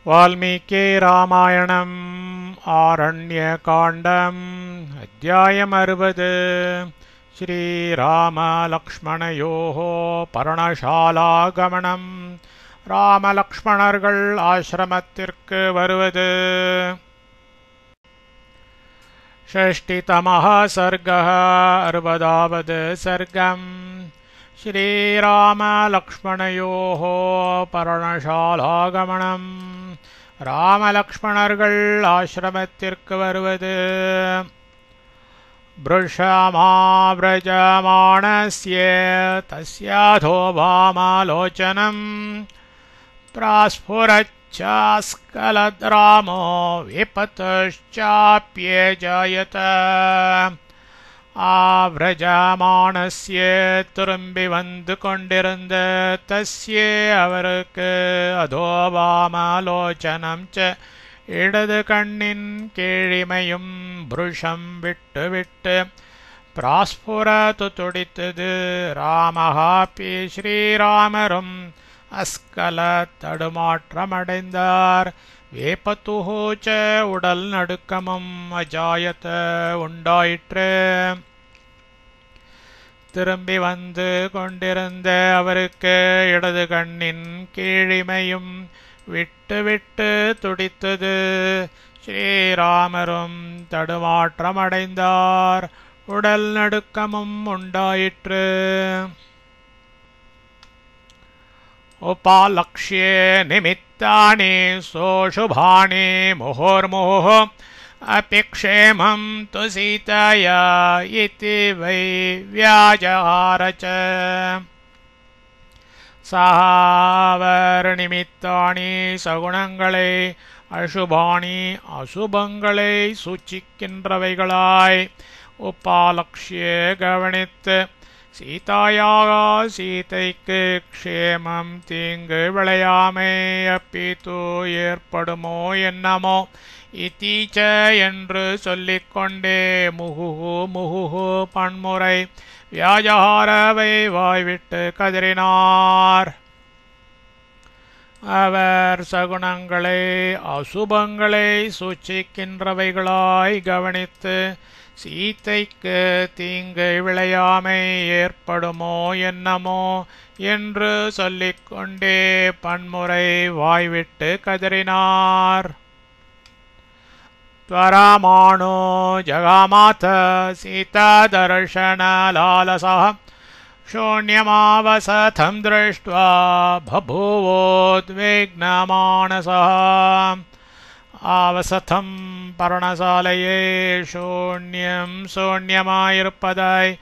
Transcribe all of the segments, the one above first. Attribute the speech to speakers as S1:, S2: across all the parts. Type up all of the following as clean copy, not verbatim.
S1: வால்மீகி ராமாயணம் ஆரண்யகாண்டம் அத்தியாயம் 60 ஸ்ரீராம லக்ஷ்மணயோः பர்ணசாலாகமனம். ராமலக்ஷ்மணர்கள் ஆசிரமத்திற்கு வருவது. षष्टितमः सर्गः 60வது सर्गम्. ஸ்ரீராமலக்ஷ்மணயோः பர்ணசாலாகமனம். ராமலக்ஷ்மணர்கள் ஆசிரமத்திற்கு வருவது. ப்ருஷமாவ்ரஜமாணஸ்ய தஸ்யாதோ வாமாலோச்சனம் பிராஸ்ஃபுரச்சாஸ்கலத்ராமோ விபத்துஷ்சாப்யேஜாயத. ஆவ்ரஜமானஸ்ய திரும்பி வந்து கொண்டிருந்த தஸ்ய அவருக்கு அதோவாமலோச்சனம் ச இடது கண்ணின் கீழிமையும் புருஷம் விட்டு விட்டு பிராஸ்புரத்து துடித்தது. ராமஹாபி ஸ்ரீராமரும் அஸ்கல தடுமாற்றமடைந்தார். வேபத்துஹூச்ச உடல் நடுக்கமும் அஜாயத உண்டாயிற்று. திரும்பி வந்து கொண்டிருந்த அவருக்கு இடது கண்ணின் கீழிமையும் விட்டு விட்டு துடித்தது. ஸ்ரீராமரும் தடுமாற்றமடைந்தார். உடல் நடுக்கமும் உண்டாயிற்று. உபாலக்ஷ்யே நிமித்தானி சோஷுபானி முஹோர்முஹுः அபிக்ஷேமம் து சீதயா இதி வை வியாஜஹார ச. சஹாவர் நிமித்தானி சகுணங்களை அசுபானி அசுபங்களை சூச்சிக்கின்றவைகளாய் உபாலக்ஷ்யே கவனித்து சீதாயாக சீதைக்கு க்ஷேமம் தீங்கு விளையாமை அப்பீத்து ஏற்படுமோ என்னமோ இத்தீச்ச என்று சொல்லிக்கொண்டே முகுகு முகுகு பன்முறை வியாஜஹாரவை வாய்விட்டு கதறினார். அவர் சகுணங்களை அசுபங்களை சூச்சிக்கின்றவைகளாய் கவனித்து சீதைக்கு தீங்கு விளையாமை ஏற்படுமோ என்னமோ என்று சொல்லிக்கொண்டே பன்முறை வாய்விட்டு கதறினார். த்வரமாணோ ஜகாமாத சீதா தர்ஷன லாலசः शून्यमावसथं दृष्ट्वा बभूवोद्विग्नमानसः. ஆவசதம் பர்ணசாலையே சூன்யம் சூன்யமாயிருப்பதாய்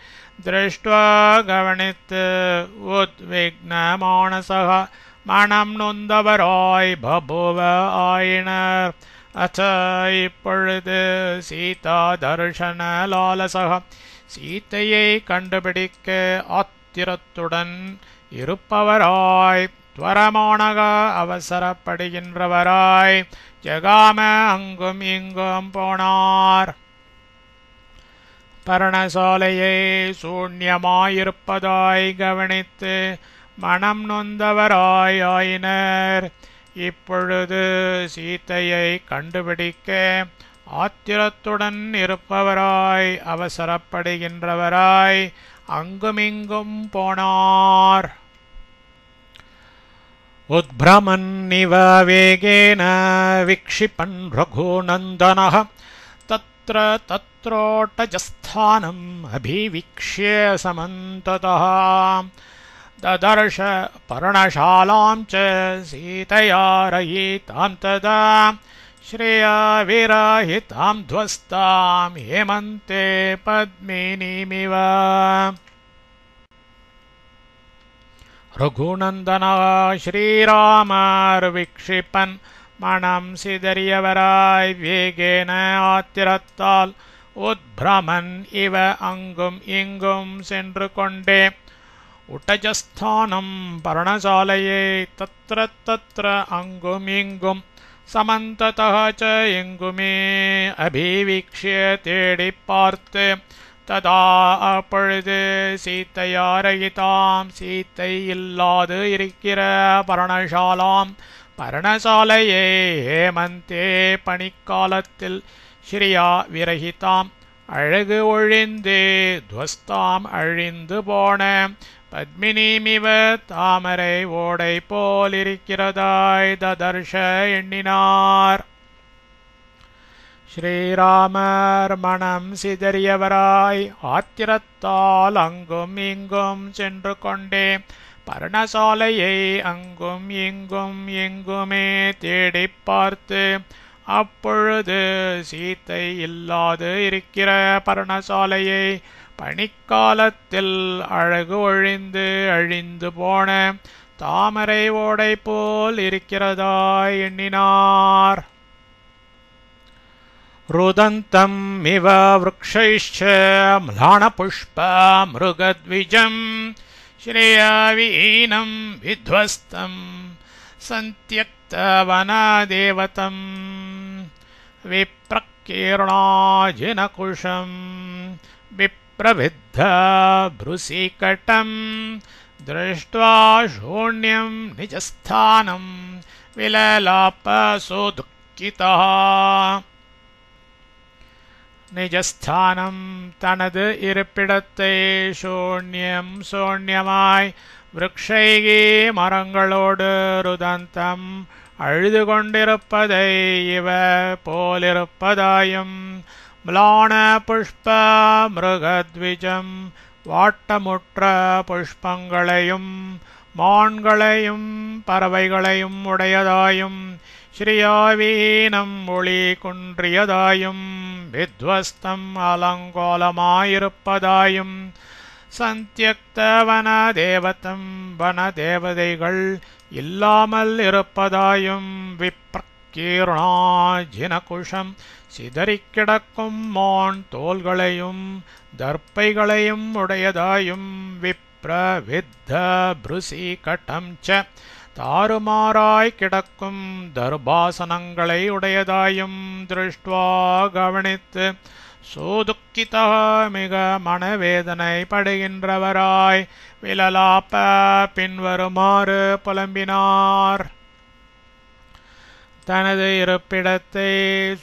S1: திருஷ்டுவா கவனித்து உத்விக்னமானசக மனம் நொந்தவராய் பபுவ ஆயினர். அச்ச இப்பொழுது சீதா தர்ஷன லாலசக சீதையை கண்டுபிடிக்க ஆத்திரத்துடன் இருப்பவராய் துவரமானக அவசரப்படுகின்றவராய் ஜகாம அங்கும் இங்கும் போனார். பர்ணசாலையை சூன்யமாயிருப்பதாய் கவனித்து மனம் நொந்தவராய் ஆயினர். இப்பொழுது சீதையை கண்டுபிடிக்க ஆத்திரத்துடன் இருப்பவராய் அவசரப்படுகின்றவராய் அங்குமிங்கும் போனார். உத்ப்ரமன்னிவ வேகேன விக்ஷிபன் ரகுநந்தனः தத்ர தத்ரோட்டஜஸ்தானம் அபிவிக்ஷ்ய சமந்ததः ததர்ஷ பர்ணசாலாம் ச சீதயா ரயிதாம் ததா ஸ்ரேயா விரஹிதாம் த்வஸ்தாம் ஹேமந்தே பத்மினீமிவ. ரகுநந்தனா ஸ்ரீராமர் விக்ஷிப்பன் மனம் சிதறியவராய் வேகேன ஆத்திரத்தால் உத்ப்ரமன் இவ அங்கும் இங்கும் சென்று கொண்டே உட்டஜஸ்தானம் பர்ணசாலையை தத்ர தத்ர அங்கும் இங்கும் சமந்ததः ச எங்குமே அபிவிக்ஷ்ய தேடி பார்த்து ததா அப்பொழுது சீத்தையாரகிதாம் சீத்தை இல்லாது இருக்கிற பர்ணசாலாம் பர்ணசாலையை ஹேமந்தே பனிக்காலத்தில் ஸ்ரீயா விரகிதாம் அழகு ஒழிந்தே துவஸ்தாம் அழிந்து போன பத்மினிமிவ தாமரை ஓடை போலிருக்கிறதாய் ததர்ஷ எண்ணினார். ஸ்ரீராமர் மனம் சிதறியவராய் ஆத்திரத்தால் அங்கும் இங்கும் சென்று கொண்டே பர்ணசாலையை அங்கும் இங்கும் எங்குமே தேடிப் பார்த்து அப்பொழுது சீத்தை இல்லாது இருக்கிற பர்ணசாலையை பனிக்காலத்தில் அழகு ஒழிந்து அழிந்து போன தாமரை ஓடை போல் இருக்கிறதாய் எண்ணினார். ருதந்தம் இவ விருக்ஷைஷ்ச ம்லானபுஷ்ப மிருகத்விஜம் ஸ்ரேயாவீனம் வித்வஸ்தம் சந்த்யக்தவனதேவதம் விப்ரகீர்ணாஜினகுஷம் விப்ரவித்த ப்ருசிகடம் திருஷ்ட்வா சூன்யம் நிஜஸ்தானம் விலலாப சுதுக்கிதः. நிஜஸ்தானம் தனது இருப்பிடத்தை சூன்யமாய் விருக்ஷைகி மரங்களோடு ருதந்தம் அழுது கொண்டிருப்பதை இவ போலிருப்பதாயும் ம்லான புஷ்ப மிருகத்விஜம் வாட்டமுற்ற புஷ்பங்களையும் மான்களையும் பறவைகளையும் உடையதாயும் ஸ்ரீயாவீனம் ஒளி குன்றியதாயும் வித்வஸ்தம் அலங்கோலமாயிருப்பதாயும் சந்த்யக்த வனதேவதம் வனதேவதைகள் இல்லாமல் இருப்பதாயும் விப்ரகீர்ணாஜினகுஷம் சிதறிக் கிடக்கும் மான் தோள்களையும் தர்ப்பைகளையும் உடையதாயும் விப்ரவித்த ப்ருசிகடம் ச தாறுமாறாய் கிடக்கும் தர்பாசனங்களை உடையதாயும் திருஷ்டுவா கவனித்து சோதுக்கிதா மிக மனவேதனை படுகின்றவராய் விலலாப பின்வருமாறு புலம்பினார். தனது இருப்பிடத்தை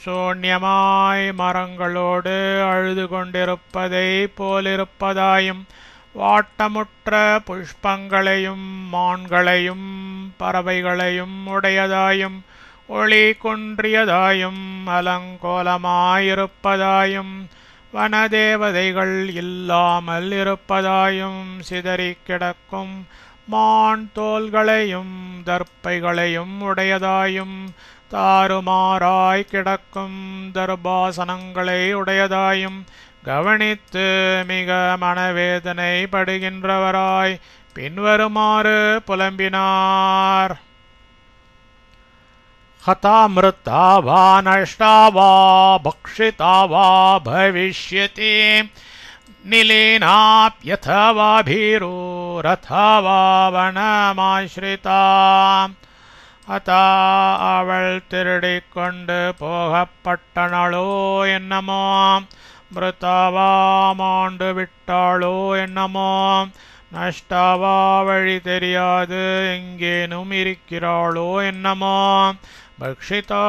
S1: சூன்யமாய் மரங்களோடு அழுது கொண்டிருப்பதை போலிருப்பதாயும் வாட்டமுற்ற புஷ்பங்களையும் மான்களையும் பறவைகளையும் உடையதாயும் ஒளி குன்றியதாயும் அலங்கோலமாயிருப்பதாயும் வனதேவதைகள் இல்லாமல் இருப்பதாயும் சிதறிக் கிடக்கும் மான் தோள்களையும் தர்ப்பைகளையும் உடையதாயும் தாறுமாறாய் கிடக்கும் தர்பாசனங்களை உடையதாயும் கவனித்து மிக மனவேதனை படுகின்றவராய் பின்வருமாறு புலம்பினார். ஹதா மிருத்தா வா நஷ்டா வா பக்ஷிதா வா பவிஷ்யதி நிலேனாப்யதா வா பீரோரதா வா வனமாஸ்ரிதா. அதா அவள் திருடிக் கொண்டு போகப்பட்டனளோ என்னமோ, மிருத்தாவா மாண்டு விட்டாளோ என்னமோ, நஷ்டாவா வழி தெரியாது எங்கேனும் இருக்கிறாளோ என்னமோ, பக்ஷிதா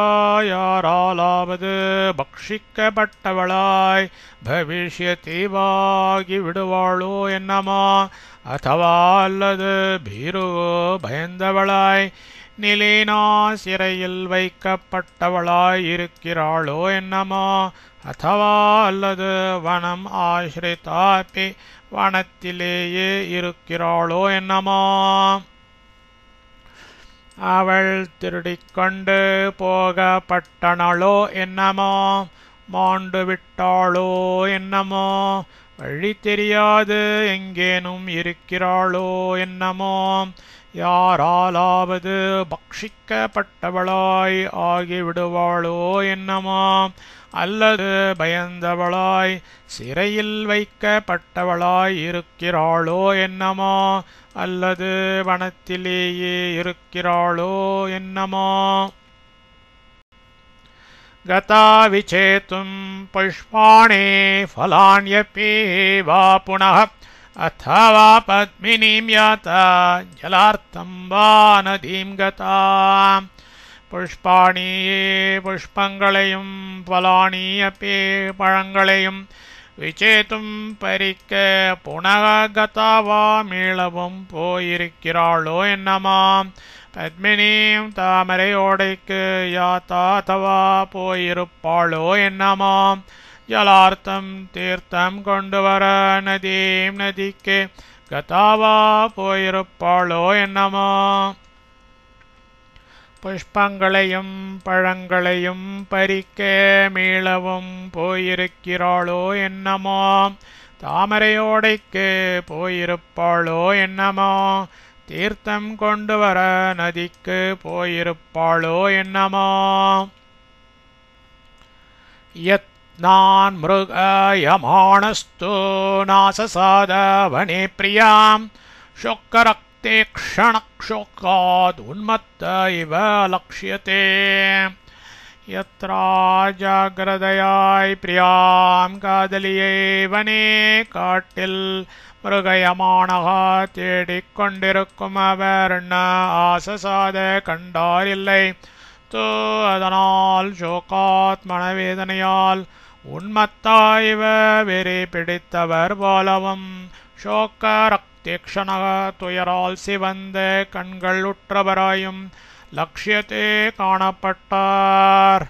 S1: யாராலாவது பக்ஷிக்கப்பட்டவளாய் பவிஷ்யதீவாகி விடுவாளோ என்னமோ, அதுவா அல்லது பீருவோ பயந்தவளாய் நிலேனா சிறையில் வைக்கப்பட்டவளாய் இருக்கிறாளோ என்னமோ, அதுவா அல்லது வனம் ஆசிரிதாப்பி வனத்திலேயே இருக்கிறாளோ என்னமோ. அவள் திருடிக்கொண்டு போகப்பட்டனளோ என்னமோ, மாண்டு விட்டாளோ என்னமோ, வழி தெரியாது எங்கேனும் இருக்கிறாளோ என்னமோ, யாராலாவது பக்ஷிக்கப்பட்டவளாய் ஆகிவிடுவாளோ என்னமோ, அல்லது பயந்தவளாய் சிறையில் வைக்கப்பட்டவளாய் இருக்கிறாளோ என்னமோ, அல்லது வனத்திலேயே இருக்கிறாளோ என்னமோ. கதா விசேத்தும் புஷ்பாணி ஃபலான்யபி வா புனः அथवा பத்மினீம் யாதா ஜலார்த்தம் வா நதீம் கதா. புஷ்பாணியே புஷ்பங்களையும் பலானி அப்பே பழங்களையும் விச்சேத்தும் பறிக்க புனக கதாவா மீளவும் போயிருக்கிறாளோ என்னமாம் பத்மினியும் தாமரையோடைக்கு யாத்தா தவா போயிருப்பாளோ என்னமாம் ஜலார்த்தம் தீர்த்தம் கொண்டு வர நதீம் நதிக்கு கதாவா போயிருப்பாளோ என்னமா புஷ்பங்களையும் பழங்களையும் பறிக்க மீளவும் போயிருக்கிறாளோ என்னமோ தாமரையோடைக்கு போயிருப்பாளோ என்னமோ தீர்த்தம் கொண்டு வர நதிக்கு போயிருப்பாளோ என்னமோ யத் நான் மிருகயமானஸ்து நாசசாத வனே பிரியாம் शोकरक्तेक्षणक्षोकाद् उन्मत्त इव लक्ष्यते यत्रा जाग्रदयाय प्रियां कादलिये वने काट्टिल மிருகயமானக தேடிக்கொண்டிருக்கும் அவர் ஆசசாத கண்டாரில்லை தோ அதனால் சோகாத் மனவேதனையால் உன்மத்தாய்வ வெறி பிடித்தவர் போலவும் சோக ரக்தேக்ஷணக துயரால் சிவந்த கண்கள் உற்றவராயும் லக்ஷ்யத்தே காணப்பட்டார்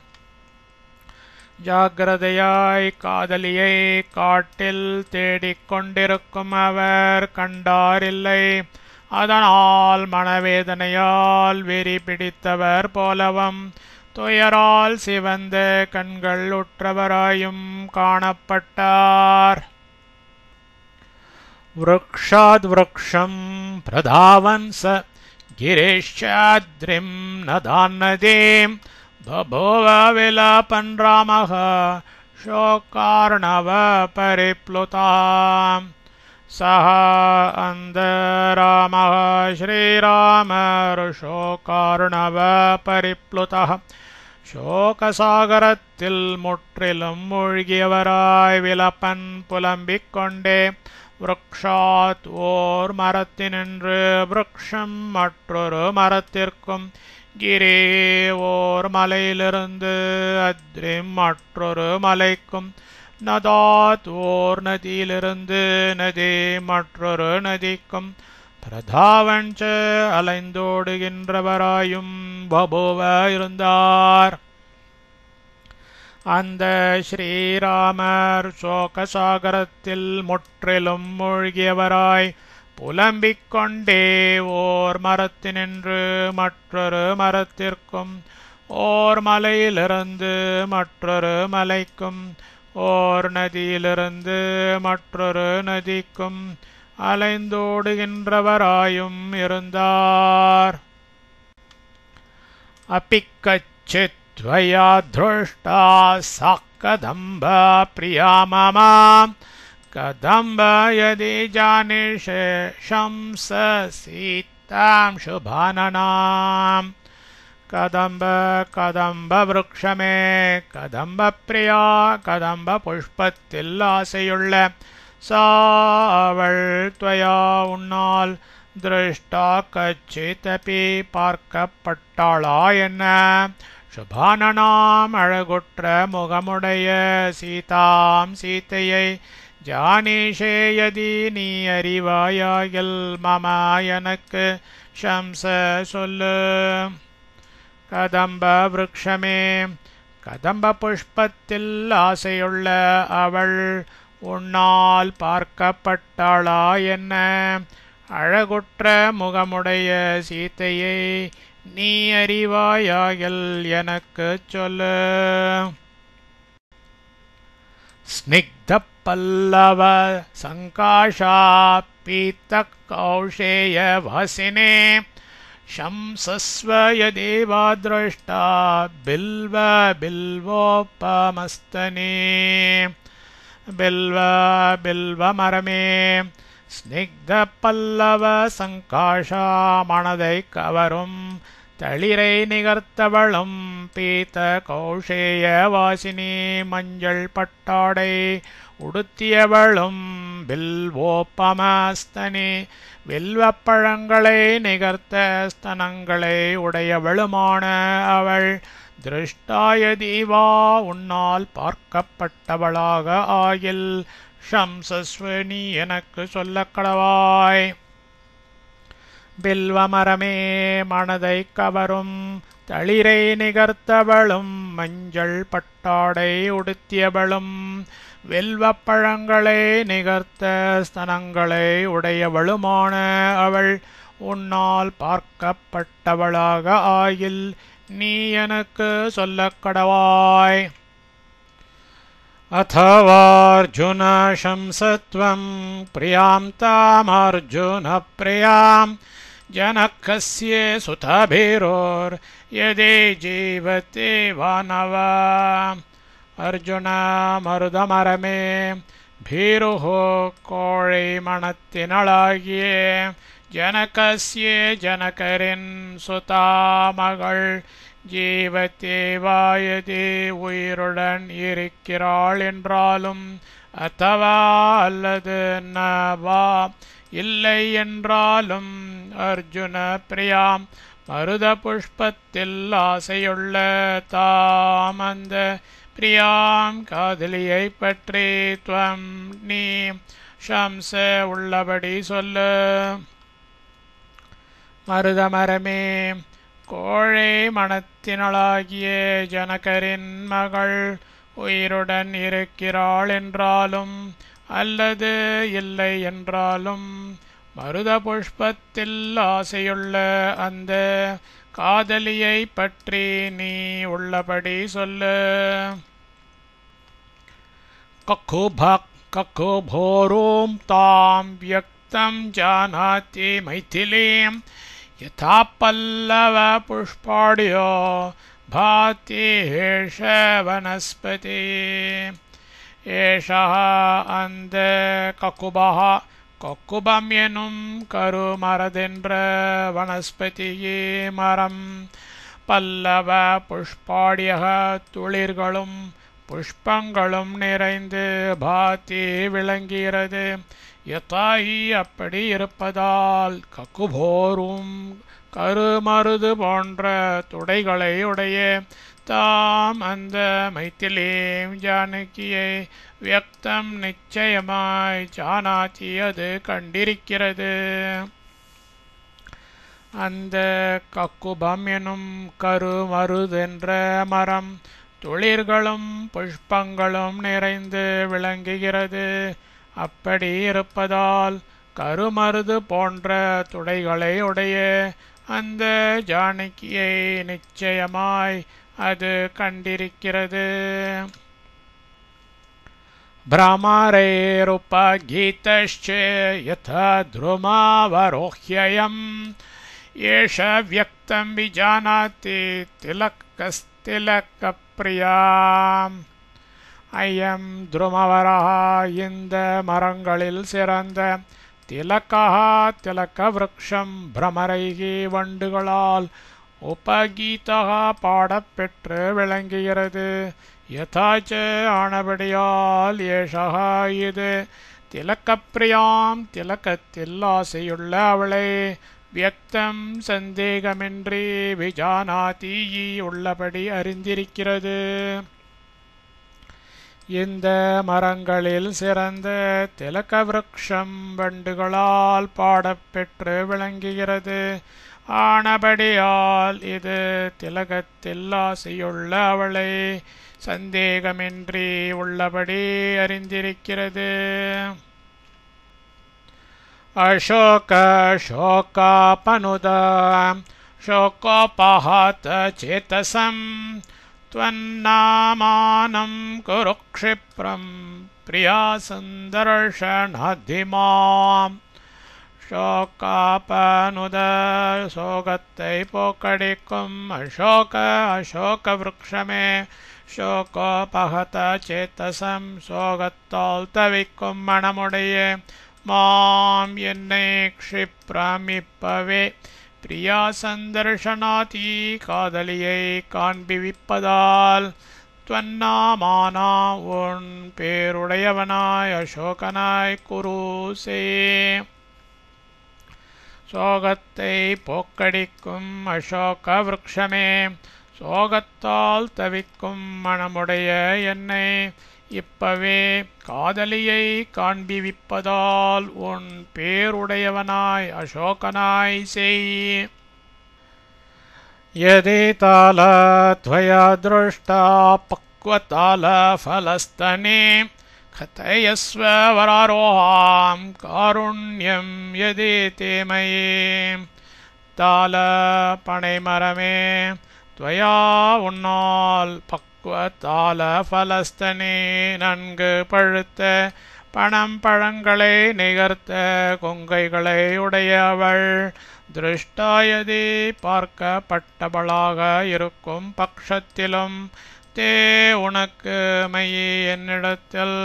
S1: ஜாகிரதையாய் காதலியை காட்டில் தேடிக்கொண்டிருக்கும் அவர் கண்டாரில்லை அதனால் மனவேதனையால் வெறி பிடித்தவர் போலவும் துயரால் சிவந்த கண்கள் உற்றவராயும் காணப்பட்டார் वृक्षाद् वृक्षं प्रधावन् स गिरेश्चाद्रिं नदान्नदीं बभूव विलापन् रामः शोकार्णवपरिप्लुतां सः अन्धरामः श्रीरामरुशोकार्णवपरिप्लुतः சோகசாகரத்தில் முற்றிலும் மூழ்கியவராய் விலப்பன் புலம்பிக் கொண்டே விருக்ஷாத் ஓர் மரத்தினின்று விருக்ஷம் மற்றொரு மரத்திற்கும் கிரே ஓர் மலையிலிருந்து அத்ரிம் மற்றொரு மலைக்கும் நதாத் ஓர் நதியிலிருந்து நதி மற்றொரு நதிக்கும் பிரதாவஞ்ச அலைந்தோடுகின்றவராயும் பபுவ இருந்தார் அந்த ஸ்ரீராமர் சோகசாகரத்தில் முற்றிலும் மூழ்கியவராய் புலம்பிக் கொண்டே ஓர் மரத்தினின்று மற்றொரு மரத்திற்கும் ஓர் மலையிலிருந்து மற்றொரு மலைக்கும் ஓர் நதியிலிருந்து மற்றொரு நதிக்கும் அலைந்தோடுகின்றவராயும் இருந்தார் அபிக்கச்சித் त्वया धृष्टा सा कदम्ब प्रिया मम कदम्ब यदि जानीषे शंससीतां शुभाननां कदम्ब कदम्ब वृक्षमे कदम्ब प्रिया कदम्ब पुष्पत्तिल आसैयुள்ள சாவள் त्वया உன்னால் दृष्टा कच्चिदपि பார்க்கப்பட்டாளா என்ன சுபானனாம் அழகுற்ற முகமுடைய சீதாம் சீத்தையை ஜானீஷே யதி நீ அறிவாயாகில் மம எனக்கு ஷம்ச சொல்லு கதம்ப விருக்ஷமே கதம்ப புஷ்பத்தில் ஆசையுள்ள அவள் உன்னால் பார்க்கப்பட்டாளா என்ன அழகுற்ற முகமுடைய சீத்தையை நீ அறிவாயாகில் எனக்குச் சொல்லு ஸ்னிக்த பல்லவ சங்காஷா பீத்த கௌஷேய வாசினே शंसस्व यदेवा दृष्टा बिल्व बिल्वोपमस्तने बिल्व बिल्वमरमे स्निग्ध पल्लव संकाशा மனதை கவரும் தளிரை நிகர்த்தவளும் பீத கௌஷேய வாசினி மஞ்சள் பட்டாடை உடுத்தியவளும் பில்வோப்பமஸ்தனி வில்வப்பழங்களை நிகர்த்த ஸ்தனங்களை உடையவளுமான அவள் திருஷ்டாய தீவா உன்னால் பார்க்கப்பட்டவளாக ஆகில் ஷம்சஸ்வனி எனக்கு சொல்லக் கடவாய். பில்வமரமே மனதை கவரும் தளிரை நிகர்த்தவளும் மஞ்சள் பட்டாடை உடுத்தியவளும் வெல்வப்பழங்களை நிகர்த்த ஸ்தனங்களை உடையவளுமான அவள் உன்னால் பார்க்கப்பட்டவளாக ஆகில் நீ எனக்கு சொல்லக் கடவாய். अथवार्जुन शंसत्वं प्रियां तामर्जुन प्रियां जनकस्य सुतभिरोर्यदि जीवते वानव. अर्जुन மருதமரமே भीरुहो கோழை மணத்தினளாகிய ஜனகஸ்ய ஜனகரின் சுதாமகள் ஜீவத்தேவாயதே உயிருடன் இருக்கிறாள் என்றாலும் அத்தவா அல்லது நவா இல்லை என்றாலும் அர்ஜுன பிரியாம் மருத புஷ்பத்தில் ஆசையுள்ள தாம் அந்த பிரியாம் காதலியை பற்றி துவம் நீ ஷம்ச உள்ளபடி சொல்லு. மருதமரமே கோழை மணத்தினளாகிய ஜனகரின் மகள் உயிருடன் இருக்கிறாள் என்றாலும் அல்லது இல்லை என்றாலும் மருத புஷ்பத்தில் ஆசையுள்ள அந்த காதலியை பற்றி நீ உள்ளபடி சொல்லு. கக்குபோரும் தாம் வியக்தம் ஜானாதி மைथिलीं यथा पल्लव पुष्पाढ्यो भाति एष वनस्पति. एषः அந்த கக்குபः கக்குபம் எனும் கருமரதென்ற வனஸ்பதியே மரம். பல்லவ புஷ்பாடியக துளிர்களும் புஷ்பங்களும் நிறைந்து பாத்தி விளங்குகிறது. யதாயி அப்படி இருப்பதால் கக்குபோரும் கருமருது போன்ற துடைகளை உடைய தாம் அந்த மைத்திலீம் ஜானகியை வியக்தம் நிச்சயமாய் ஜானாதி அது கண்டிருக்கிறது. அந்த கக்குபம் எனும் கருமருதென்ற மரம் துளிர்களும் புஷ்பங்களும் நிறைந்து விளங்குகிறது. அப்படி இருப்பதால் கருமருது போன்ற துடைகளை உடைய அந்த ஜானகியை நிச்சயமாய் அது கண்டிருக்கிறது. भ्रामरैरुपगीतश्च यथा ध्रुमावरोह्ययम् एष व्यक्तं विजानाति तिलकस्तिलकप्रियाम्. ஐயம் துருமவரஹா இந்த மரங்களில் சிறந்த திலக்கஹா திலக்க விருக்ஷம் பிரமரைகி வண்டுகளால் உபகீதஹா பாடப்பெற்று விளங்குகிறது. யதாச்ச ஆனபடியால் ஏஷஹா இது திலக்கப்பிரியாம் திலக்கத்தில் ஆசையுள்ள அவளை வியக்தம் சந்தேகமின்றி விஜானாதி உள்ளபடி அறிந்திருக்கிறது. இந்த மரங்களில் சிறந்த திலக்க விருக்ஷம் வண்டுகளால் பாடப்பெற்று விளங்குகிறது. ஆனபடியால் இது திலகத்தில் ஆசையுள்ள அவளை சந்தேகமின்றி உள்ளபடி அறிந்திருக்கிறது. அசோக சோகாபனுத சோகோபஹாத சேதசம் त्वन्नामानं कुरु क्षिप्रं प्रिया सन्दर्शनाधिमाम्. शोकापनुद சோகத்தை போக்கடிக்கும் அசோக அசோக விருக்ஷமே சோகோபஹத சேதசம் சோகத்தால் தவிக்கும் மனமுடைய மாம் என்னை க்ஷிப்ரம் இப்பவே பிரியா சந்தர்ஷனாதி காதலியை காண்பிவிப்பதால் துவன்னாமானா உன் பேருடையவனாய் அசோகனாய் குருசே சோகத்தை போக்கடிக்கும் அசோக விருட்சமே சோகத்தால் தவிக்கும் மனமுடைய என்னை இப்பவே காதலியை காண்பிவிப்பதால் உன் பேருடையவனாய் அசோகனாய் செய் யதி தால த்வயா திருஷ்டா பக்வதால ஃபலஸ்தனே கதயஸ்வ வராரோஹாம் காருண்யம் யதி தேமயே தால பனைமரமே த்வயா உன்னால் பக்வதால ஃபலஸ்தனே நன்கு பழுத்த பழங்களை நிகர்த்த கொங்கைகளை உடையவள் திருஷ்டாயதி பார்க்கப்பட்டவளாக இருக்கும் பட்சத்திலும் தே உனக்கு மையே என்னிடத்தில்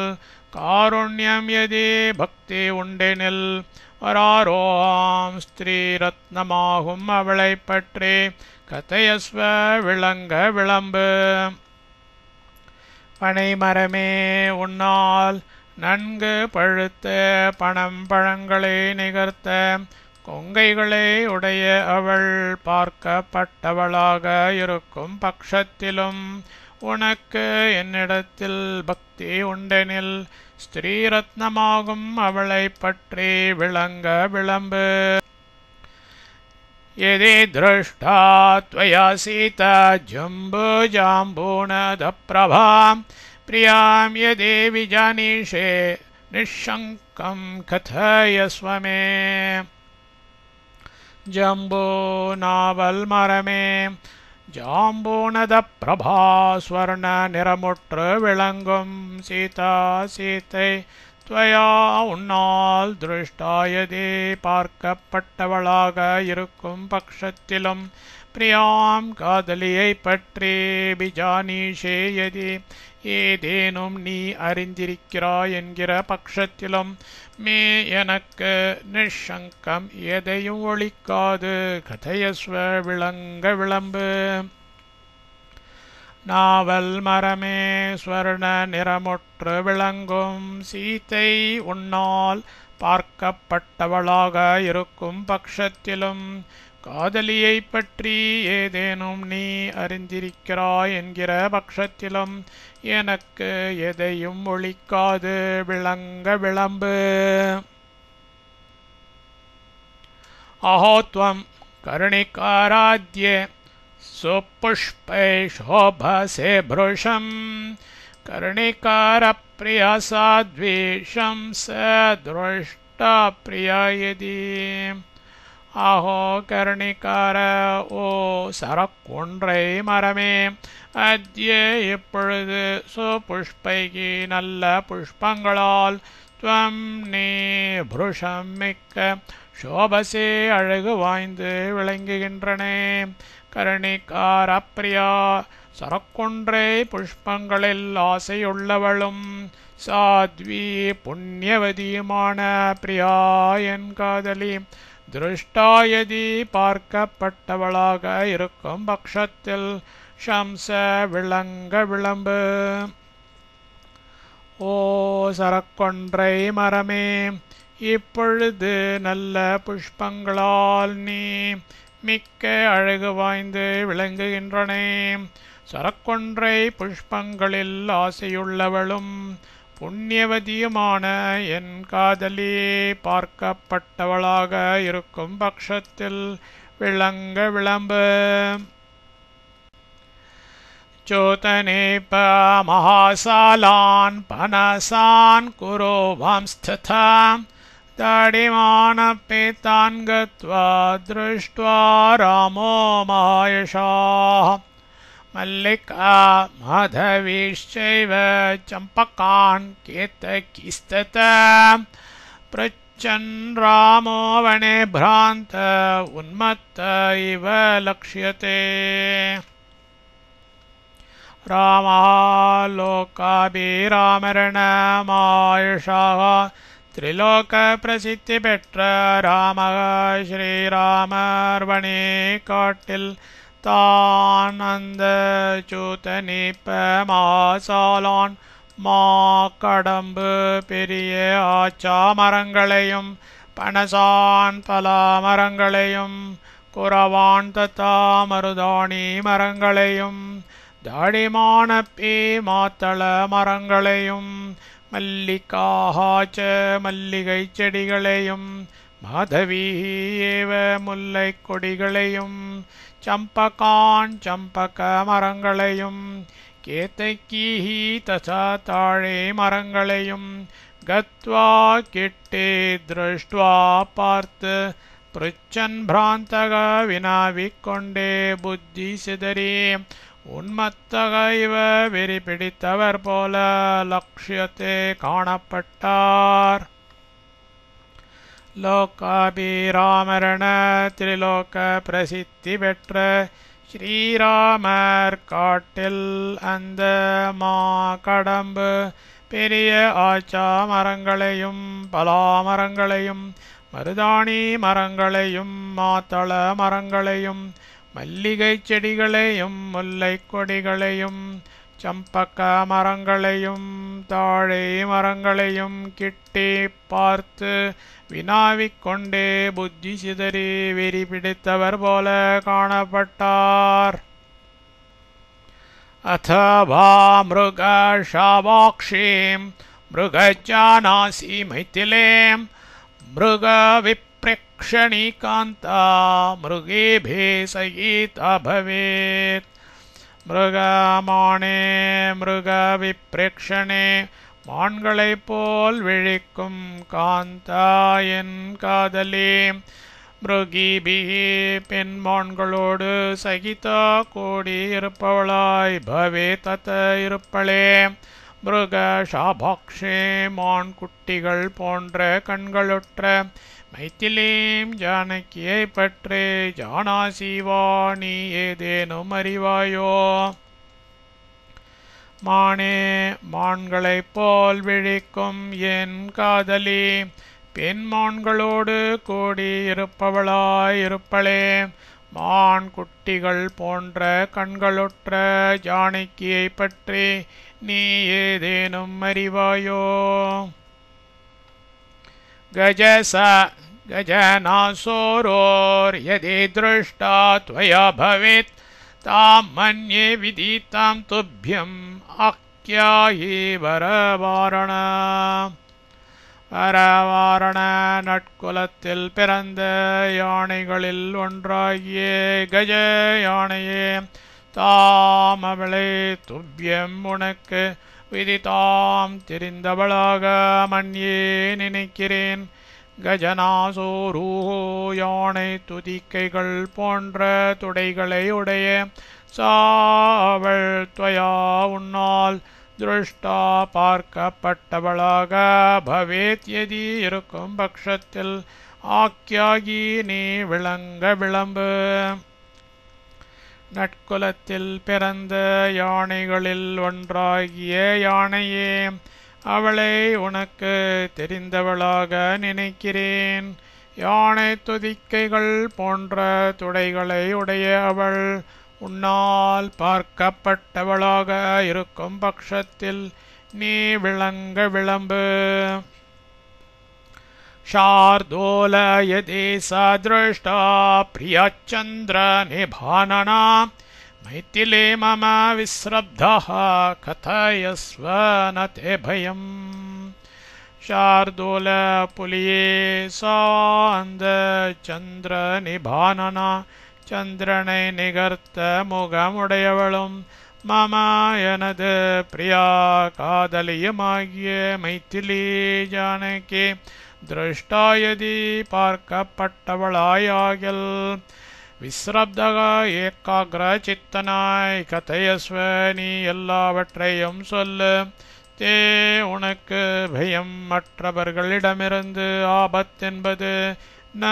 S1: காருண்யம் யதி பக்தி உண்டெனில் வராரோம் ஸ்திரீ ரத்னமாகும் அவளை பற்றி கதையஸ்வ விளங்க விளம்பு பனைமரமே உன்னால் நன்கு பழுத்த பழங்களை நிகர்த்த கொங்கைகளை உடைய அவள் பார்க்கப்பட்டவளாக இருக்கும் பட்சத்திலும் உனக்கு என்னிடத்தில் பக்தி உண்டெனில் ஸ்திரீரத்னமாகும் அவளை பற்றி விளங்க விளம்பு யதி திருஷ்டா த்வயா சீதா ஜம்புஜாம்பூனதப்ரபாம் பிரியாம் யதி விஜானீஷே நிஷங்கம் கதயஸ்வ மே ஜம்போ நாவல் மரமே ஜாம்பூனத பிரபா ஸ்வர்ண நிறமுற்று விளங்கும் சீதை துவயா உன்னால் திருஷ்டாயதே பார்க்கப்பட்டவளாக இருக்கும் பட்சத்திலும் பிரியாம் காதலியை பற்றி பிஜானீஷே யதி ஏதேனும் நீ அறிந்திருக்கிறாய் என்கிற பட்சத்திலும் மே எனக்கு நிஷங்கம் எதையும் ஒழிக்காது கதையஸ்வ விளங்க விளம்பு நாவல் மரமே ஸ்வர்ண நிறமுற்று விளங்கும் சீதை உன்னால் பார்க்கப்பட்டவளாக இருக்கும் பட்சத்திலும் காதலியை பற்றி ஏதேனும் நீ அறிந்திருக்கிறாய் என்கிற பட்சத்திலும் எனக்கு எதையும் ஒழிக்காது விளங்க விளம்பு அஹோத்வம் கருணிகாராத்யே சுப்புஷ்பை சோபசே புருஷம் கருணிகாரப்ரியா சாத்வேஷம் ச திருஷ்டா பிரியா யதி ஆஹோ கருணிகார ஓ சரக்குன்றை மரமே அத்ய இப்பொழுது சுபுஷ்பைகி நல்ல புஷ்பங்களால் துவம் நீ புருஷம் மிக்க சோபசே அழகு வாய்ந்து விளங்குகின்றனே கருணிகார பிரியா சரக்குன்றை புஷ்பங்களில் ஆசையுள்ளவளும் சாத்வி புண்ணியவதியுமான பிரியா என் காதலி திருஷ்டாயதி பார்க்கப்பட்டவளாக இருக்கும் பட்சத்தில் ஷம்ச விளங்க விளம்பு ஓ சரக்கொன்றை மரமே இப்பொழுது நல்ல புஷ்பங்களால் நீ மிக்க அழகு வாய்ந்து விளங்குகின்றனே சரக்கொன்றை புஷ்பங்களில் ஆசையுள்ளவளும் புண்ணியவதியுமான என் காதலி பார்க்கப்பட்டவளாக இருக்கும் பட்சத்தில் விளங்க விளம்பு சோதனேப மகாசாலான் பனசான் குரோவாம் ஸ்திதா தாடிமானபேதான் கத்வா திருஷ்ட்வா ராமோ மாயஷாः மல்லிகா மாதவீश्चैव चम्पकान् केतकीस्तथा पृच्छन् रामो वने भ्रान्त उन्मत्त इव लक्ष्यते रामः लोकाभिरामरणमायषाः திரிலோக பிரசித்தி பெற்ற ராமக ஸ்ரீராமர்வனே காட்டில் தான் அந்த சூதனிப்ப மாசாலான் மா கடம்பு பெரிய ஆச்சா மரங்களையும் பனசான் பலா மரங்களையும் குறவான் தத்தா மருதாணி மரங்களையும் தாடிமானப்பி மாத்தள மரங்களையும் மல்லிகாச்ச மல்லிகை செடிகளையும் மாதவி ஏவ முல்லை கொடிகளையும் சம்பகான் சம்பக மரங்களையும் கேத்தக்கீஹி தசா தாழே மரங்களையும் கத்வா கிட்டே திருஷ்டுவா பார்த்து பிருச்சன் பிராந்தக வினாவிக்கொண்டே புத்தி சிதறி உன்மத்தக இவ வெறி பிடித்தவர் போல லக்ஷ்யத்தை காணப்பட்டார். லோகாபிராமரண திரிலோக பிரசித்தி பெற்ற ஸ்ரீராமர் காட்டில் அந்த மா கடம்பு பெரிய ஆச்சா மரங்களையும் பலாமரங்களையும் மருதாணி மரங்களையும் மாத்தள மரங்களையும் மல்லிகை செடிகளையும் முல்லை கொடிகளையும் சம்பக்க மரங்களையும் தாழை மரங்களையும் கிட்டி பார்த்து வினாவிக்கொண்டே புத்தி சிதறி வெறி பிடித்தவர் போல காணப்பட்டார். அத்தவா மிருகஷாவாக்ஷீம் மிருகஜானாசி மைதிலேம் மிருக விப்ரேக்ஷணிகாந்தா மிருகேபே சகிதா பவேத். மிருகமானே மிருக விப்ரேக்ஷணே மான்களைப் போல் விழிக்கும் காந்தா என் காதலே மிருகிபிஹி பெண்மான்களோடு சகிதா கூடி இருப்பவளாய் பவே தத்த இருப்பளே. மிருக சாபாக்ஷே மான் குட்டிகள் போன்ற கண்களுற்ற மைதிலீம் ஜானகியை பற்றே ஜானாசிவாணி ஏதேனும் அறிவாயோ. மானே மான்களைப் போல் விழிக்கும் என் காதலி பெண்மான்களோடு கூடி இருப்பவளாய் இருப்பளே. மான் குட்டிகள் போன்ற கண்களுற்ற ஜானகியை பற்றி நீ ஏதேனும் அறிவாயோ. கஜச கஜநாசோரோர் யதி திருஷ்டா த்வயா பவேத் தாம் மன்யே விதிதாம் துப்யம் ஆக்யாயி வரவாரண. வரவாரண நட்குலத்தில் பிறந்த யானைகளில் ஒன்றாகிய கஜ யானையே தாம் அவளை துப்யம் உனக்கு விதிதாம் தெரிந்தவளாக மன்யே நினைக்கிறேன். கஜநாசோரூ யானை துதிக்கைகள் போன்ற துடைகளை உடைய சாவள் துவயா உன்னால் திருஷ்டா பார்க்கப்பட்டவளாக பவேத் யதி இருக்கும் பட்சத்தில் ஆக்கியாகி நீ விளங்க விளம்பு. நட்குலத்தில் பிறந்த யானைகளில் ஒன்றாகிய யானையே அவளை உனக்கு தெரிந்தவளாக நினைக்கிறேன். யானை துதிக்கைகள் போன்ற துடைகளை உடைய அவள் உன்னால் பார்க்கப்பட்டவளாக இருக்கும் பட்சத்தில் நீ விளங்க விளம்பு. शार्दूल यदि सा दृष्टा प्रियचन्द्र निभानना मैथिले मम विस्रब्धः कथयस्व न ते भयम्. शार्दूल पुलिये सान्द चन्द्र निभानना चन्द्रனை நிகர்த்த முகமுடையவளும் மம எனது பிரியா காதலியுமாகிய மைதிலி ஜானகி திருஷ்டாயதி பார்க்கப்பட்டவளாயாகில் விஸ்ரப்தக ஏகாகிர சித்தனாய் கதையஸ்வ நீ எல்லாவற்றையும் சொல்லு. தே உனக்கு பயம் மற்றவர்களிடமிருந்து ஆபத்தென்பது ந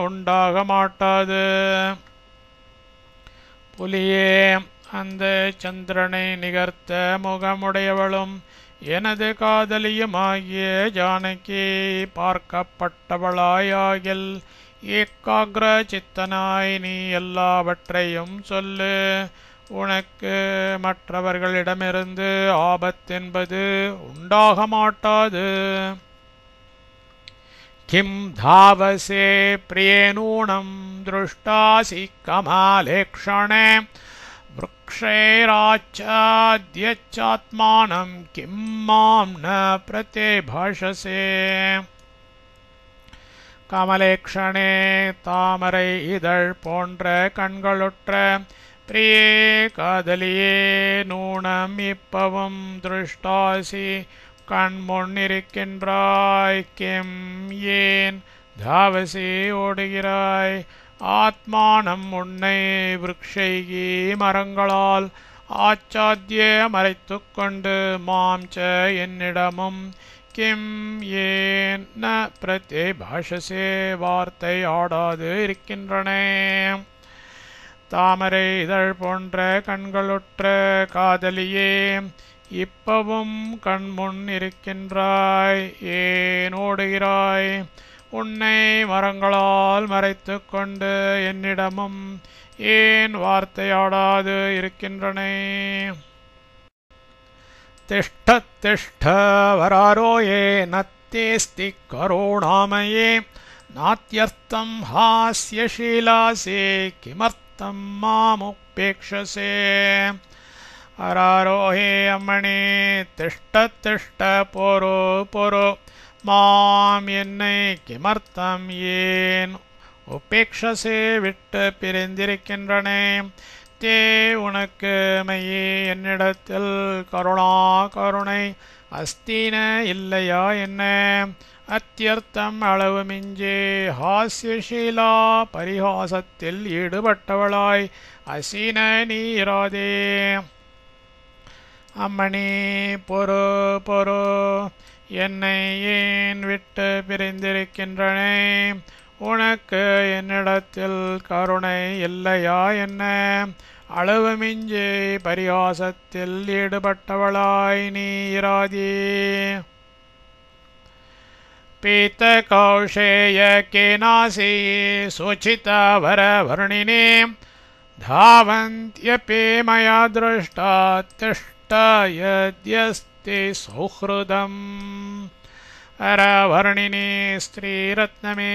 S1: உண்டாக மாட்டாது. புலியே அந்த சந்திரனை நிகர்த்த முகமுடையவளும் எனது காதலியுமாகிய ஜானகி பார்க்கப்பட்டவளாயாகில் ஏகாகிர சித்தனாய் நீ எல்லாவற்றையும் சொல்லு. உனக்கு மற்றவர்களிடமிருந்து ஆபத்தென்பது உண்டாக மாட்டாது. கிம் தாவசே பிரியேனூனம் திருஷ்டாசி கமலேக்ஷணே விருக்ஷைராச்சாத்யச்சாத்மானம் கிம் மாம் ந பிரத்யபாஷசே. கமலேக்ஷணே தாமரை இதழ் போன்ற கண்களுற்ற பிரியே காதலியே நூனம் இப்பவும் திருஷ்டாசி கண்முன்னிருக்கின்றாய். கிம் ஏன் தாவசி ஓடுகிறாய்? ஆத்மானம் உன்னை விருக்ஷைகி மரங்களால் ஆச்சாத்திய மறைத்து கொண்டு மாம்ச என்னிடமும் கிம் ஏன் ந பிரத்யபாஷசே வார்த்தை ஆடாது இருக்கின்றனே. தாமரை இதழ் போன்ற கண்களுற்ற காதலியே இப்பவும் கண்முன் இருக்கின்றாய். ஏன் ஓடுகிறாய்? உன்னை மரங்களால் மறைத்து கொண்டு என்னிடமும் ஏன் வார்த்தையாடாது இருக்கின்றனே. திஷ்ட திஷ்ட வராரோயே நத்தேஸ்தி கருணாமயே நாத்யர்த்தம் ஹாஸ்யசீலாசே கிமர்த்தம் மாமுபேக்ஷசே. அராரோஹே அம்மணி திஷ்ட திஷ்ட பொறு பொறு மாம் என்னை கிமர்த்தம் ஏன் உபேக்ஷசே விட்டு பிரிந்திருக்கின்றனே. தே உனக்கு மையே என்னிடத்தில் கருணை அஸ்தீன இல்லையா என்ன? அத்தியர்த்தம் அளவு மிஞ்சே ஹாஸ்யசீலா பரிகாசத்தில் ஈடுபட்டவளாய் அசீன நீராதே. அம்மணி பொறு பொறு என்னை ஏன் விட்டு பிரிந்திருக்கின்றனே. உனக்கு என்னிடத்தில் கருணை இல்லையா என்ன? அளவு மிஞ்சி பரிகாசத்தில் ஈடுபட்டவளாய் நீராதே. பீத்த கௌஷேய கேனாசி சுச்சித வர வர்ணினே धावन्त्यपि मया दृष्टा तिष्ठ यद्यस्ति सौहृदम्. अरवर्णिनी स्त्रीरत्नमे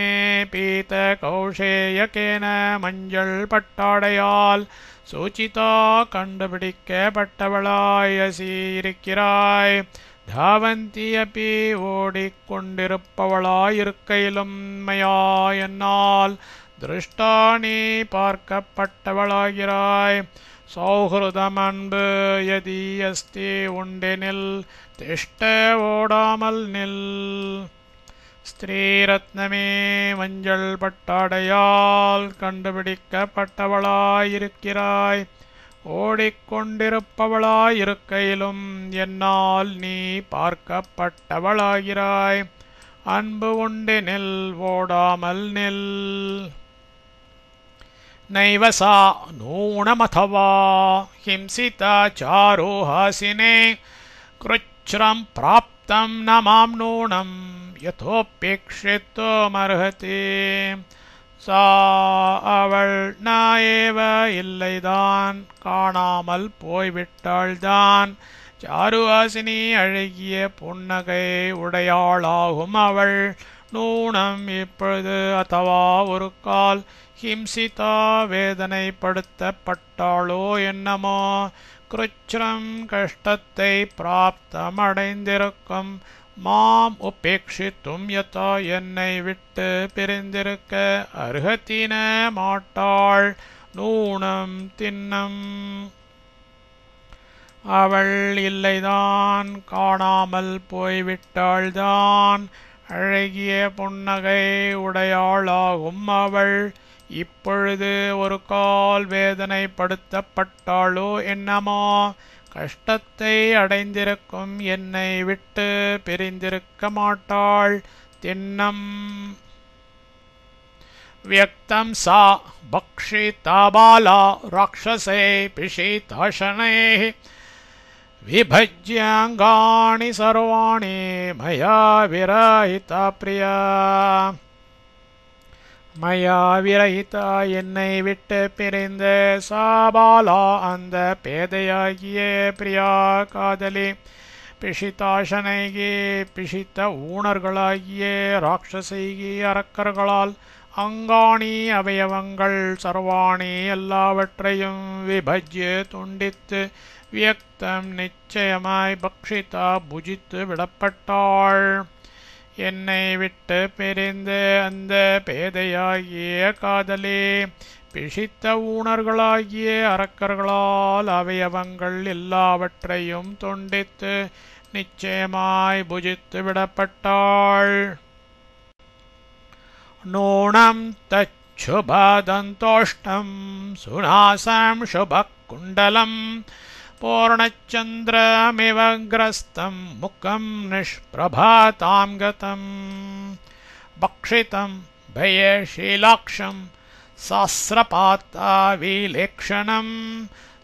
S1: பீதகௌஷேயகேன மஞ்சள் பட்டாடையால் சூச்சிதா கண்டுபிடிக்கப்பட்டவளாய் அசீரிக்கிறாய். தாவந்தி அப்பி ஓடிக்கொண்டிருப்பவளாயிருக்கையிலும் மயா என்னால் திருஷ்டானி பார்க்கப்பட்டவளாகிறாய். சௌஹൃதம் அன்பு யதி அஸ்தி உண்டெனில் திஷ்ட ஓடாமல் நில். ஸ்திரீரத்னமே மஞ்சள் பட்டாடையால் கண்டுபிடிக்கப்பட்டவளாயிருக்கிறாய். ஓடிக்கொண்டிருப்பவளாயிருக்கையிலும் என்னால் நீ பார்க்கப்பட்டவளாகிறாய். அன்பு உண்டெனில் ஓடாமல் நில். நைவ சா நூனமதவா ஹிம்சிதா சாரோஹாசினே கிருச்ரம் பிராப்தம் ந மாம் நூனம் யதோபேக்ஷித்துமர்ஹதி. சா அவள் நாயேவ இல்லைதான், காணாமல் போய்விட்டாள்தான். சாருஹாசினி அழகிய புன்னகை உடையாளாகும் அவள். நூனம் இப்பொழுது அதவா ஒரு கால் ஹிம்சிதா வேதனைப்படுத்தப்பட்டாளோ என்னமோ. கிருச்ரம் கஷ்டத்தை பிராப்தமடைந்திருக்கும். மாம் உபேக்ஷித்தும் யதா என்னை விட்டு பிரிந்திருக்க அர்ஹத்தின மாட்டாள். நூனம் தின்னம் அவள் இல்லைதான், காணாமல் போய்விட்டாள்தான். அழகிய புன்னகை உடையாளாகும் அவள். இப்பொழுது ஒரு கால் வேதனைப்படுத்தப்பட்டாளோ என்னமோ. கஷ்டத்தை அடைந்திருக்கும் என்னை விட்டு பிரிந்திருக்க மாட்டாள். தின்னம் வியக்தம் சா பக்ஷிதா பாலா ராட்சசே பிஷிதாசனை விபஜ்யாங்காணி சர்வாணி மயா விரஹிதா பிரியா. மயா விரஹிதா என்னை விட்டு பிரிந்த சாபாலா அந்த பேதையாகிய பிரியா காதலி. பிஷிதாசனைகி பிஷித்த ஊனர்களாகிய ராட்சசைகி அரக்கர்களால் அங்காணி அவயவங்கள் சர்வாணி எல்லாவற்றையும் விபஜ்ய துண்டித்து வியக்தம் நிச்சயமாய் பக்ஷிதா புஜித்து விடப்பட்டாள். என்னை விட்டு பிரிந்து அந்த பேதையாகிய காதலே பிஷித்த ஊனர்களாகிய அரக்கர்களால் அவயவங்கள் எல்லாவற்றையும் துண்டித்து நிச்சயமாய் புஜித்து விடப்பட்டாள். நூனம் தச்சுபதந்தோஷ்டம் சுநாசம் சுபகுண்டலம் பூர்ணச்சந்திரமிவ கிரஸ்தம் முகம் நிஷ்பிரபாதாம் கதம். பக்ஷிதம் பயசீலாக்ஷம் சாஸ்ரபாத்தா விலேக்ஷணம்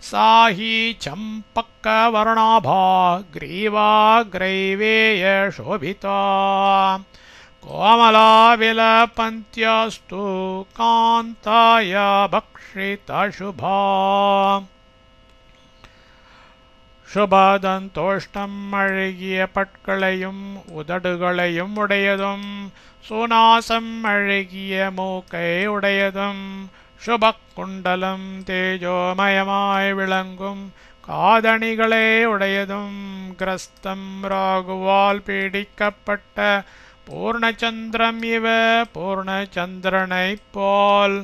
S1: சாஹி சம்பக்கவர்ணாபா கிரீவா கிரைவேய சோபிதா. கோமலா விலபந்த்யாஸ்து காந்தாய பக்ஷிதா சுபா. சுபதந்தோஷ்டம் அழகிய பற்களையும் உதடுகளையும் உடையதும் சுநாசம் அழகிய மூக்கை உடையதும் சுபக்குண்டலம் தேஜோமயமாய் விளங்கும் காதணிகளே உடையதும் கிரஸ்தம் ராகுவால் பீடிக்கப்பட்ட பூர்ணச்சந்திரம் இவ பூர்ணச்சந்திரனைப் போல்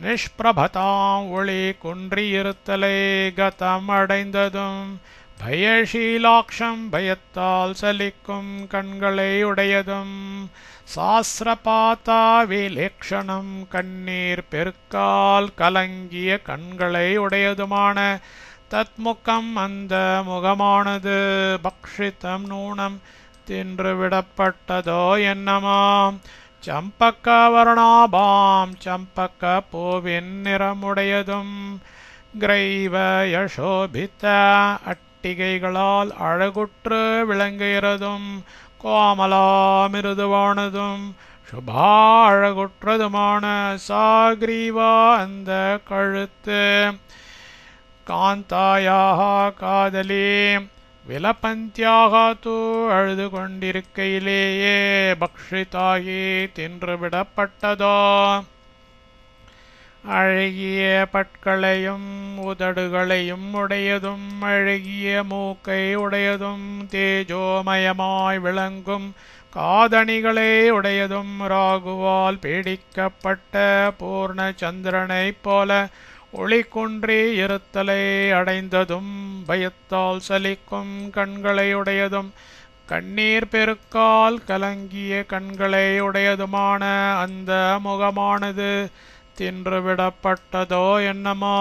S1: நிஷ்பிரபதாம் ஒளி குன்றியிருத்தலை கதம் அடைந்ததும் பயசீலாக்ஷம் பயத்தால் சலிக்கும் கண்களை உடையதும் சாஸ்ரபாத்தா விலேக்ஷணம் கண்ணீர் பெருக்கால் கலங்கிய கண்களை உடையதுமான தத்முகம் அந்த முகமானது பக்ஷிதம் நூனம் தின்று விடப்பட்டதோ என்னமாம். சம்பக்கவர்ணாபாம் சம்பக்க பூவின் நிறமுடையதும் கிரைவ யசோபித்த அட்டிகைகளால் அழகுற்று விளங்குகிறதும் கோமலா மிருதுவானதும் சுபா அழகுற்றதுமான சாக்ரீவா அந்த கழுத்து. காந்தாயாக காதலி விலபந்தியாக தூ அழுது கொண்டிருக்கையிலேயே பக்ஷிதாகி தின்று விடப்பட்டதோ. அழகிய பற்களையும் உதடுகளையும் உடையதும் அழகிய மூக்கை உடையதும் தேஜோமயமாய் விளங்கும் காதணிகளே உடையதும் ராகுவால் பீடிக்கப்பட்ட பூர்ண சந்திரனைப் போல ஒளி குன்றி இருத்தலை அடைந்ததும் பயத்தால் சலிக்கும் கண்களை உடையதும் கண்ணீர் பெருக்கால் கலங்கிய கண்களை உடையதுமான அந்த முகமானது தின்றுவிடப்பட்டதோ என்னமோ.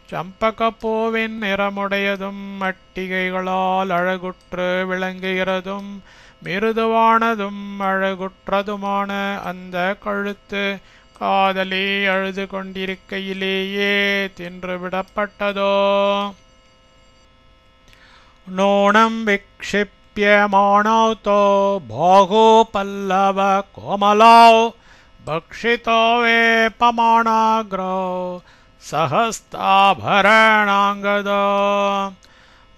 S1: சம்பகப்பூவின் நிறமுடையதும் அட்டிகைகளால் அழகுற்று விளங்குகிறதும் மிருதுவானதும் அழகுற்றதுமான அந்த கழுத்து காதலி அழுது கொண்டிருக்கையிலேயே தின்றுவிடப்பட்டதோ. நூனம் விக்ஷிப்யமானோ தோ பாகோ பல்லவ கோமலோ பக்ஷிதோ வேபமானாக்ரோ சஹஸ்தாபரணாங்கதோ.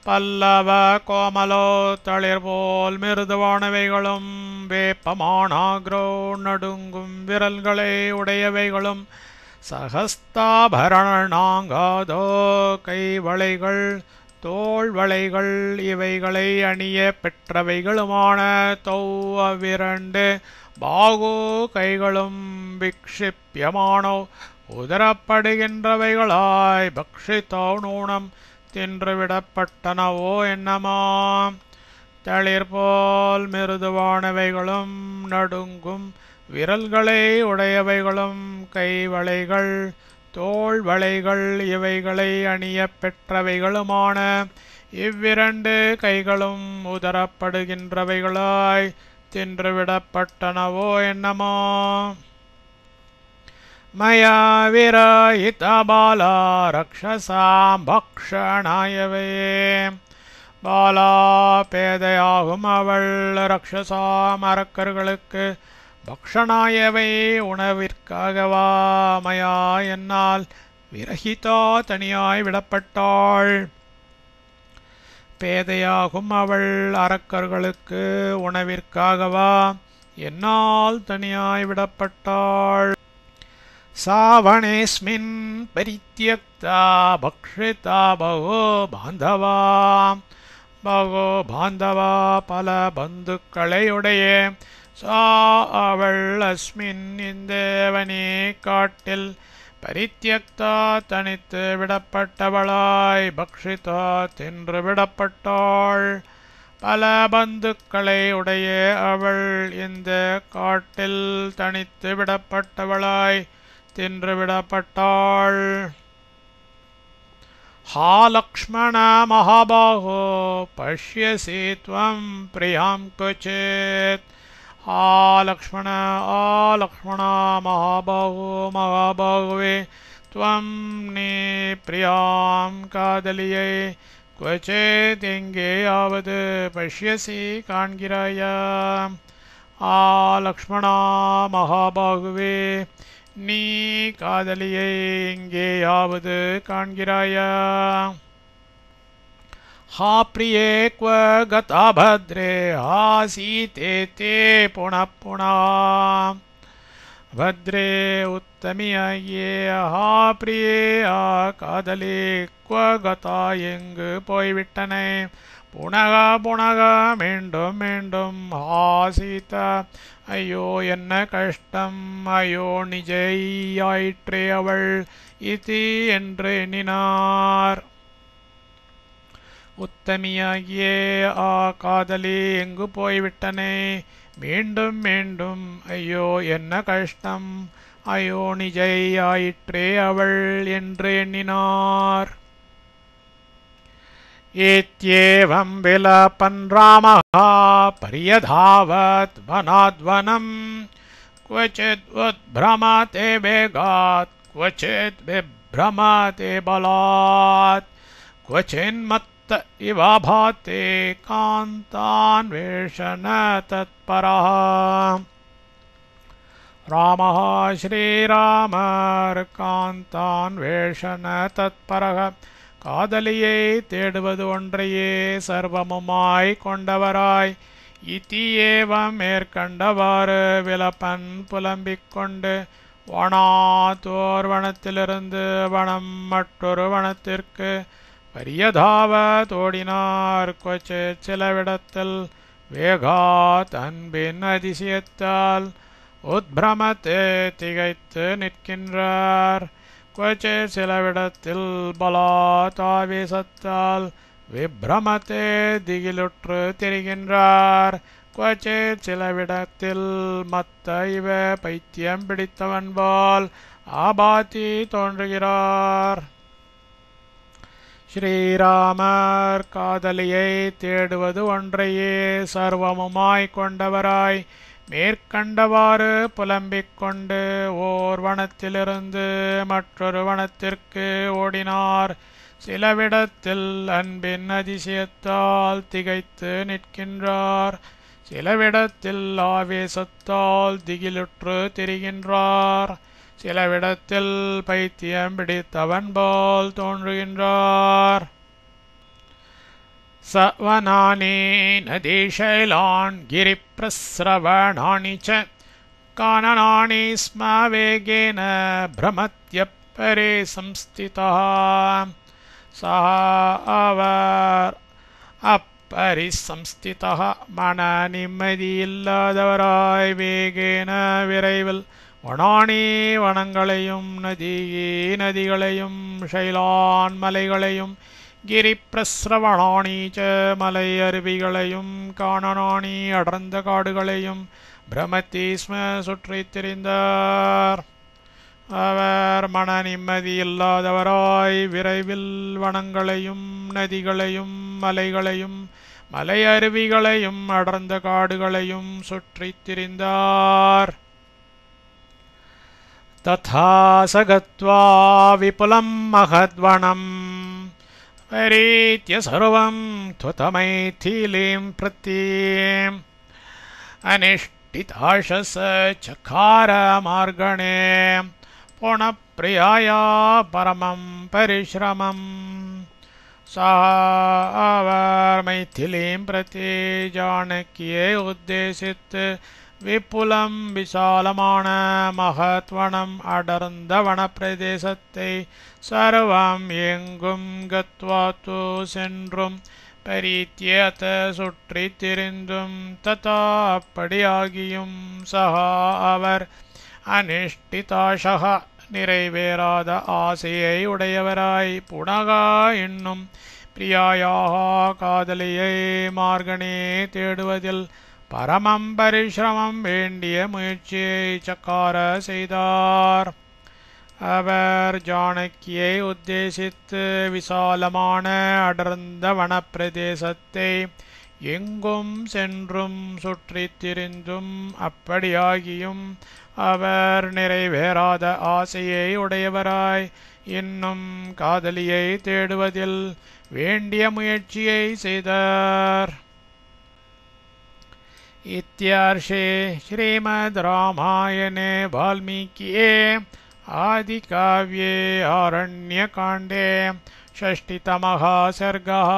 S1: பல்லவ கோமலோ தளிர்போல் மிருதுவானவைகளும் வேப்பமானாக்ரோ நடுங்கும் விரல்களை உடையவைகளும் சஹஸ்தாபரணாங்கதோ கைவளைகள் தோள்வளைகள் இவைகளை அணிய பெற்றவைகளுமான தௌ அவ்விரண்டு பாகு கைகளும் விக்ஷிப்யமானோ உதரப்படுகின்றவைகளாய் பக்ஷிதோ நூனம் தின்றுவிடப்பட்டனவோ என்னமா. தளிர்போல் மிருதுவானவைகளும் நடுங்கும் விரல்களை உடையவைகளும் கைவளைகள் தோள்வளைகள் இவைகளை அணிய பெற்றவைகளுமான இவ்விரண்டு கைகளும் உதரப்படுகின்றவைகளாய் தின்றுவிடப்பட்டனவோ என்னமோ. மயா விரஹித பாலா ரக்ஷசாம் பக்ஷணாயவே பாலா பேதையாகும் அவள் ரக்ஷசா மரக்கர்களுக்கு பக்ஷனாயவை உணவிற்காகவா மயா என்னால் விரகிதா தனியாய் விடப்பட்டாள். பேதையாகும் அவள் அரக்கர்களுக்கு உணவிற்காகவா என்னால் தனியாய் விடப்பட்டாள். சாவணேஸ்மின் பரித்யக்தா பக்ஷிதா பகோ பாந்தவா பல பந்துக்களையுடைய சா அவள் அஸ்மின் இந்தேவனே காட்டில் பரித்யக்தா தனித்து விடப்பட்டவளாய் பக்ஷிதா தின்று விடப்பட்டாள். பல பந்துக்களை உடைய அவள் இந்த காட்டில் தனித்து விடப்பட்டவளாய் தின்று விடப்பட்டாள். ஹா லக்ஷ்மண மகாபாஹோ பஷ்யசி த்வம் பிரியாம் குச்சித். ஹா லக்ஷ்மணா மகாபாகுவே த்வம் நீ பிரியாம் காதலியை குவச்சித் எங்கேயாவது பஷ்யசி காண்கிறாயா. ஆ லக்ஷ்மணா மகாபாகுவே நீ காதலியை எங்கேயாவது காண்கிறாயா. ஹா பிரியே க்வ கதா பத்ரே ஹா சீதே தே புனః புனः. பத்ரே உத்தமியே ஹா பிரியே ஆ காதலி க்வ கதா எங்கு போய்விட்டனை. புனக புனக மீண்டும் மீண்டும். ஹா சீதா ஐயோ என்ன கஷ்டம், ஐயோ நிஜையாயிற்றே அவள் இதி என்று எண்ணினார். உத்தமியாகிய ஆ காதலி எங்கு போய்விட்டனே. மீண்டும் மீண்டும் ஐயோ என்ன கஷ்டம், ஐயோ நிஜையாயிற்றே அவள் என்று எண்ணினார். ஏத்யேவம் விலபன் ராமः பரியதாவத் வனாத்வனம். क्वचित् उद्भ्रमते वेगात् क्वचित् विभ्रमते बलात्. क्वचिन्मत्त इव भाति कान्तान्वेषण तत्परः. रामः श्रीरामर्कान्तान्वेषण तत्परः. காதலியை தேடுவது ஒன்றையே சர்வமுமாய் கொண்டவராய் இதி ஏவம் மேற்கண்டவாறு விலப்பன் புலம்பிக் கொண்டு வனாத்தோர் வனத்திலிருந்து வனம் மற்றொரு வனத்திற்கு பரியதாவ தோடினார். கொச்சு சிலவிடத்தில் வேகாத் அன்பின் அதிசயத்தால் உத்பிரமத்தே திகைத்து நிற்கின்றார். கொச்சு சிலவிடத்தில் பலாத் ஆவேசத்தால் விப்ரமத்தே திகிலுற்று திரிகின்றார். கொச்சு சிலவிடத்தில் மத்த இவ பைத்தியம் பிடித்தவன் போல் ஆபாத்தி தோன்றுகிறார். ஸ்ரீராமர் காதலியை தேடுவது ஒன்றையே சர்வமுமாய் கொண்டவராய் மேற்கண்டவாறு புலம்பிக் கொண்டு ஓர் வனத்திலிருந்து மற்றொரு வனத்திற்கு ஓடினார். சிலவிடத்தில் அன்பின் அதிசயத்தால் திகைத்து நிற்கின்றார். சிலவிடத்தில் ஆவேசத்தால் திகிலுற்று திரிகின்றார். சிலவிடத்தில் பைத்தியம் பிடித்தவன் போல் தோன்றுகின்றார். சவனானி நதீஷைலான் கிரிப்ரஸ்ரவணானி ச கானனானி ஸ்ம வேகேன பிரமத்யப்பரே சம்ஸ்திதः. சஹ அவர் அப்பரிசம்ஸ்திதः மன நிம்மதியில்லாதவராய் வேகேன விரைவில் வனானி வனங்களையும் நதிகளையும் ஷைலான் மலைகளையும் கிரிப்ரஸ்ரவணானி ச மலை அருவிகளையும் கானனானி அடர்ந்த காடுகளையும் பிரமத்தி ஸ்ம சுற்றித் திரிந்தார். அவர் மன நிம்மதியில்லாதவராய் விரைவில் வனங்களையும் நதிகளையும் மலைகளையும் மலை அருவிகளையும் அடர்ந்த காடுகளையும் சுற்றித் திரிந்தார். ததா சகத்வா விபுலம் மகத்வனம் परित्य सर्वं त्वतमैथिलीं प्रति अनिष्टिताशस चकार मार्गणे पुनःप्रियाया परमं परिश्रमम् सः मैथिलीं प्रति जानक्ये उद्देशित विपुलं विशालமான மகத்வனம் அடர்ந்த வனப்பிரதேசத்தை சர்வம் எங்கும் கத்வா தூ சென்றும் பரித்யேத சுற்றித் திரிந்தும் ததா அப்படியாகியும் சஹா அவர் அனிஷ்டிதாஷக நிறைவேறாத ஆசையை உடையவராய் புனகா என்னும் பிரியாயாக காதலியை மார்கனே தேடுவதில் பரமம் பரிசிரமம் வேண்டிய முயற்சியை சக்கார செய்தார். அவர் ஜானகியை உத்தேசித்து விசாலமான அடர்ந்த வனப்பிரதேசத்தை எங்கும் சென்றும் சுற்றித் திரிந்தும் அப்படியாகியும் அவர் நிறைவேறாத ஆசையை உடையவராய் இன்னும் காதலியை தேடுவதில் வேண்டிய முயற்சியை செய்தார். इत्यार्षे श्रीमद् रामायणे वाल्मीकिये आदिकाव्ये आरण्यकाण्डे षष्टितमः सर्गः।